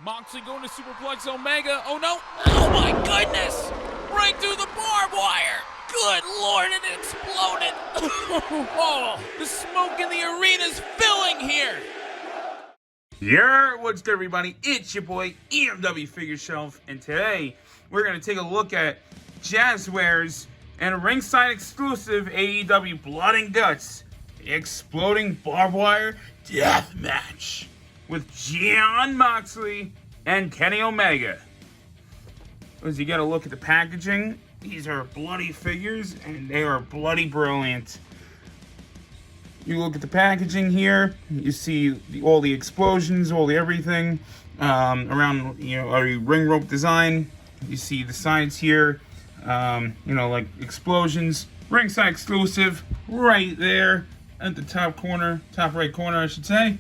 Moxley going to superplex Omega. Oh no. Oh my goodness. Right through the barbed wire. Good Lord, it exploded. Oh, the smoke in the arena's filling here. Yeah, what's good, everybody? It's your boy, EMW Figure Shelf, and today we're going to take a look at Jazwares and a ringside exclusive AEW Blood and Guts Exploding Barbed Wire Deathmatch with Jon Moxley and Kenny Omega. As you get a look at the packaging, these are bloody figures and they are bloody brilliant. You look at the packaging here, you see all the explosions, all the everything around, a ring rope design. You see the sides here, like explosions. Ringside exclusive right there at the top corner, top right corner, I should say.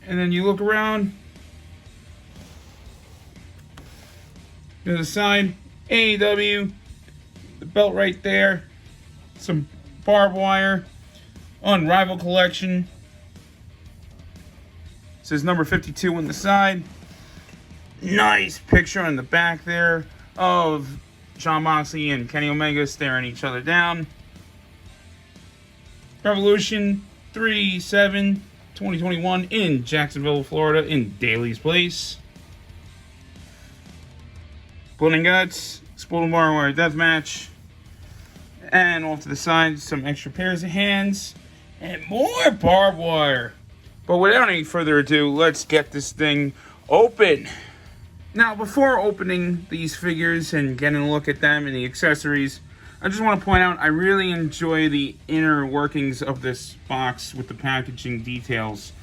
And then you look around to the side, AEW, the belt right there, some barbed wire. Unrivaled collection. It says number 52 on the side. Nice picture on the back there of Jon Moxley and Kenny Omega staring each other down. Revolution 3/7/2021 in Jacksonville, Florida, in Daly's Place. Blood and Guts, Exploding Barbed Wire Deathmatch. And off to the side, some extra pairs of hands. And more barbed wire. But without any further ado, let's get this thing open. Now, before opening these figures and getting a look at them and the accessories, I just want to point out I really enjoy the inner workings of this box with the packaging details.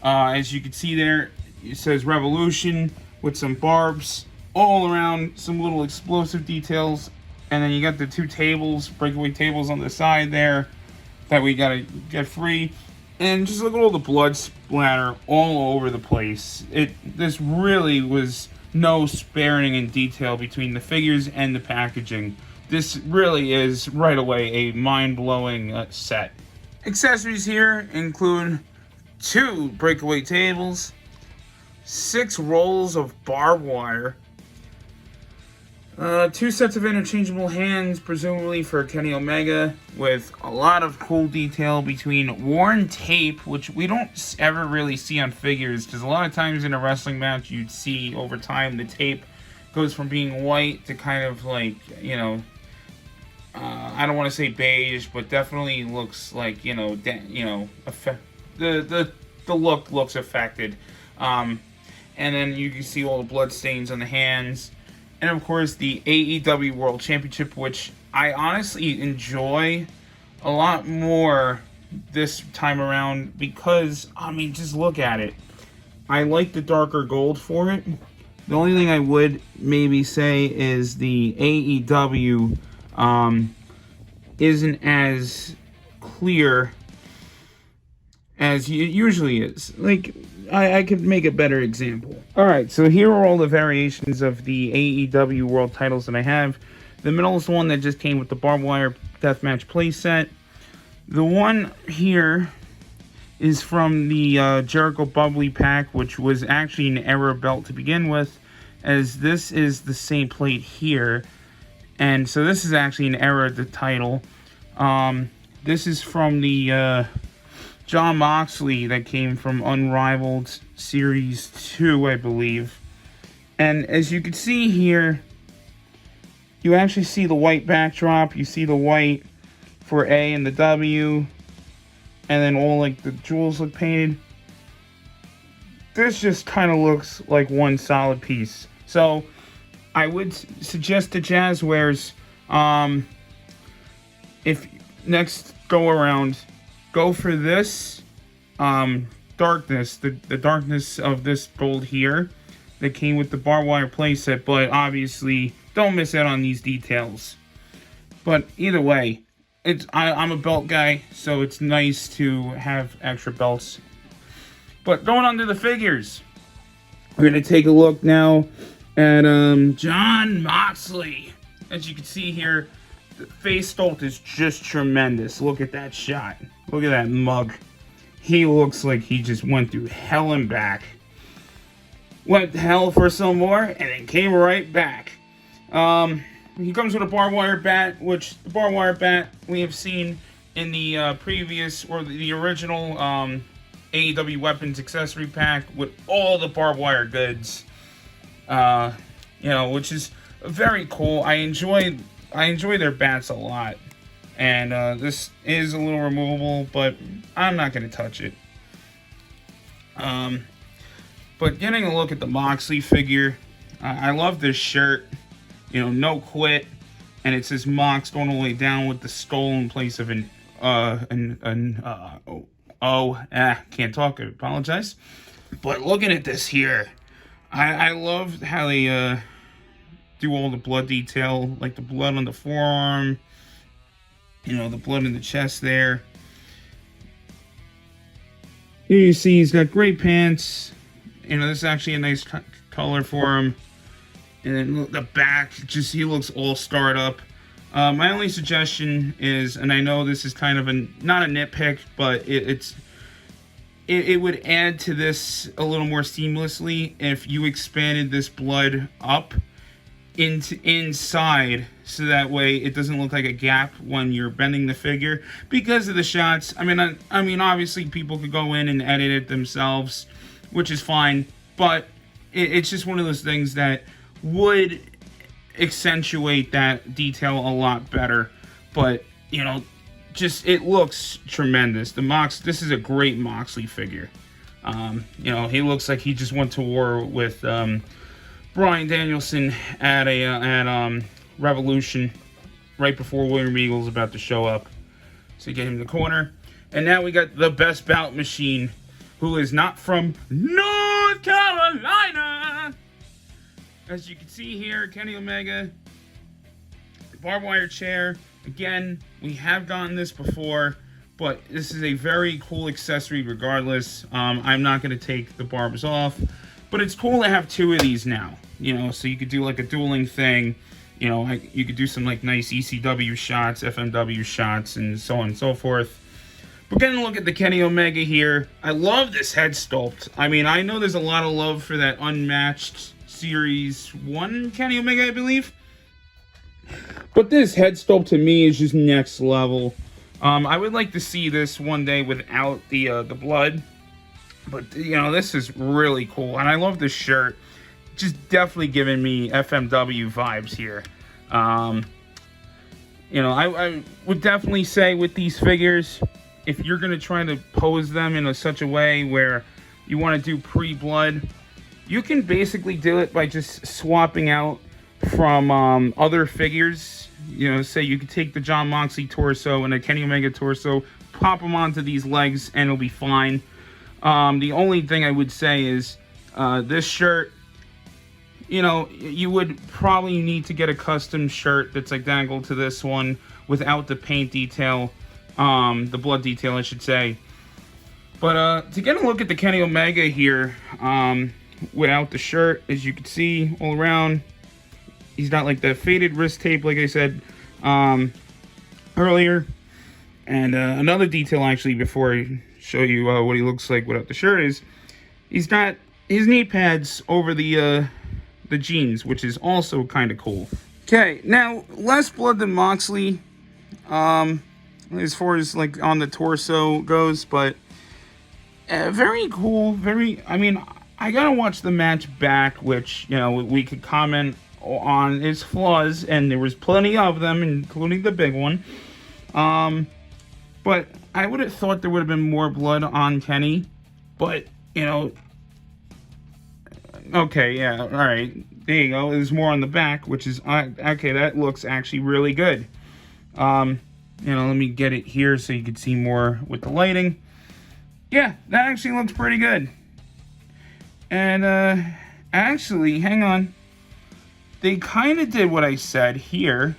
As you can see there, it says Revolution with some barbs all around, some little explosive details. And then you got the two tables, breakaway tables on the side there that we gotta get free. And just look at all the blood splatter all over the place. This really was no sparing in detail between the figures and the packaging. This really is, right away, a mind-blowing set. Accessories here include 2 breakaway tables, 6 rolls of barbed wire, 2 sets of interchangeable hands, presumably for Kenny Omega, with a lot of cool detail between worn tape, which we don't ever really see on figures, because a lot of times in a wrestling match you'd see over time the tape goes from being white to kind of like, I don't want to say beige, but definitely looks like, the look looks affected. And then you can see all the blood stains on the hands. And of course, the AEW World Championship, which I honestly enjoy a lot more this time around because, just look at it. I like the darker gold for it. The only thing I would maybe say is the AEW isn't as clear as it usually is. Like, I could make a better example. Alright, so here are all the variations of the AEW World titles that I have. The middle is the one that just came with the barbed wire deathmatch playset. The one here is from the Jericho Bubbly pack, which was actually an error belt to begin with, as this is the same plate here. And so this is actually an error of the title. This is from the Jon Moxley that came from Unrivaled Series 2, I believe. And as you can see here, you actually see the white backdrop. You see the white for A and the W. And then all like the jewels look painted. This just kind of looks like one solid piece. So I would suggest to Jazwares, if next go around, go for this darkness, the darkness of this gold here that came with the barbed wire playset, but obviously don't miss out on these details. But either way, I'm a belt guy, so it's nice to have extra belts. But going on to the figures, we're going to take a look now at Jon Moxley. As you can see here, the face sculpt is just tremendous. Look at that shot. Look at that mug. He looks like he just went through hell and back. went to hell for some more, and then came right back. He comes with a barbed wire bat, which the barbed wire bat we have seen in the previous, or the original AEW Weapons Accessory Pack with all the barbed wire goods. Which is very cool. I enjoy their bats a lot. And this is a little removable, but I'm not going to touch it. But getting a look at the Moxley figure, I love this shirt. No quit, and it says Mox going all the way down with the skull in place of can't talk. I apologize. But looking at this here, I love how they do all the blood detail, like the blood on the forearm, the blood in the chest there. Here you see he's got great pants. This is actually a nice color for him. And then the back, he looks all starred up. My only suggestion is, and I know this is kind of not a nitpick, but it would add to this a little more seamlessly if you expanded this blood up inside, so that way it doesn't look like a gap when you're bending the figure because of the shots. I mean, obviously people could go in and edit it themselves, which is fine, but it's just one of those things that would accentuate that detail a lot better. But it looks tremendous. This is a great Moxley figure. He looks like he just went to war with Bryan Danielson at Revolution right before William Regal's about to show up. So you get him in the corner. And now we got the best bout machine, who is not from North Carolina. As you can see here, Kenny Omega, barbed wire chair. Again, we have gotten this before, but this is a very cool accessory regardless. I'm not going to take the barbs off, but it's cool to have two of these now. So you could do like a dueling thing. You could do some like nice ECW shots, FMW shots, and so on and so forth. But getting a look at the Kenny Omega here, I love this head sculpt. I mean, I know there's a lot of love for that Unmatched Series 1 Kenny Omega, I believe. But this head sculpt to me is just next level. I would like to see this one day without the blood. But, this is really cool. And I love this shirt. Just definitely giving me FMW vibes here. I would definitely say with these figures, if you're going to try to pose them in such a way where you want to do pre-blood, you can basically do it by just swapping out from other figures. Say you could take the Jon Moxley torso and a Kenny Omega torso, pop them onto these legs, and it'll be fine. The only thing I would say is this shirt, you would probably need to get a custom shirt that's identical to this one without the paint detail, the blood detail, I should say. But to get a look at the Kenny Omega here, without the shirt, as you can see all around, he's got like the faded wrist tape, like I said earlier. And another detail, actually, before I show you what he looks like without the shirt, is he's got his knee pads over the jeans, which is also kind of cool. Okay, now less blood than Moxley, as far as like on the torso goes, but very cool. I gotta watch the match back, which, we could comment on its flaws, and there was plenty of them, including the big one. But I would have thought there would have been more blood on Kenny, but, okay, yeah, alright, there you go. There's more on the back, which is, okay, that looks actually really good. Let me get it here so you can see more with the lighting. Yeah, that actually looks pretty good. And, actually, hang on. They kind of did what I said here.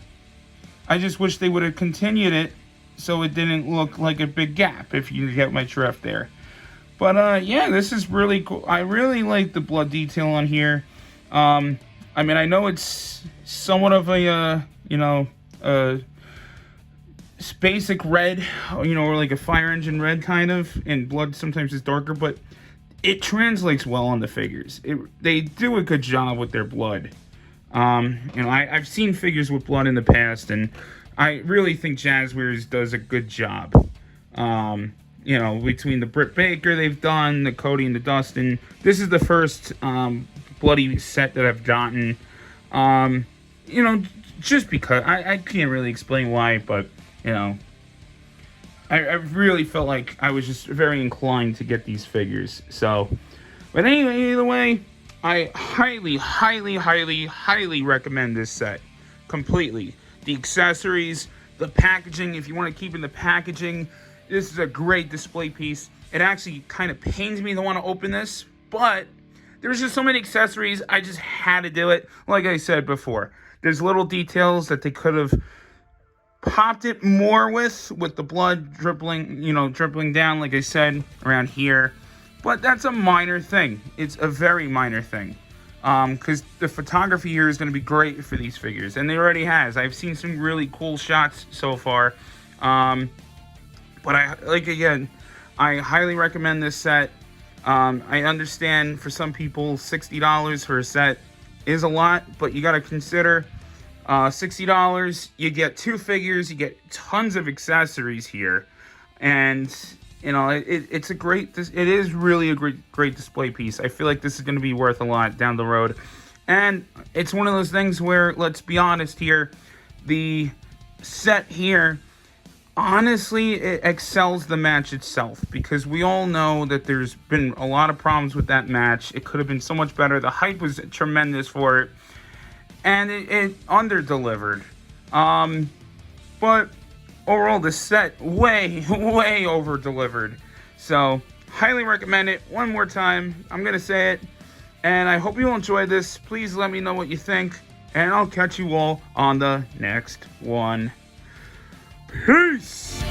I just wish they would have continued it so it didn't look like a big gap, if you get my drift there. But, yeah, this is really cool. I really like the blood detail on here. I know it's somewhat of a, basic red, or like a fire engine red kind of, and blood sometimes is darker, but it translates well on the figures. They do a good job with their blood. I've seen figures with blood in the past, and I really think Jazwares does a good job. Between the Britt Baker they've done, the Cody and the Dustin, this is the first bloody set that I've gotten. Just because I can't really explain why, but I really felt like I was just very inclined to get these figures. So, but anyway, either way, I highly, highly, highly, highly recommend this set. Completely. The accessories, the packaging, if you want to keep in the packaging, this is a great display piece. It actually kind of pains me to want to open this, but there's just so many accessories, I just had to do it. Like I said before, there's little details that they could have popped it more with the blood dribbling down, like I said, around here. But that's a minor thing. It's a very minor thing. Because the photography here is going to be great for these figures. And it already has. I've seen some really cool shots so far. But I highly recommend this set. I understand for some people $60 for a set is a lot, but you got to consider $60, you get 2 figures, you get tons of accessories here, and it is really a great display piece. I feel like this is going to be worth a lot down the road, and it's one of those things where, let's be honest here, the set here, honestly, it excels the match itself, because we all know that there's been a lot of problems with that match. It could have been so much better. The hype was tremendous for it, and it under-delivered. But overall, the set way, way over-delivered. So, highly recommend it. One more time, I'm going to say it. And I hope you all enjoyed this. Please let me know what you think. And I'll catch you all on the next one. Peace!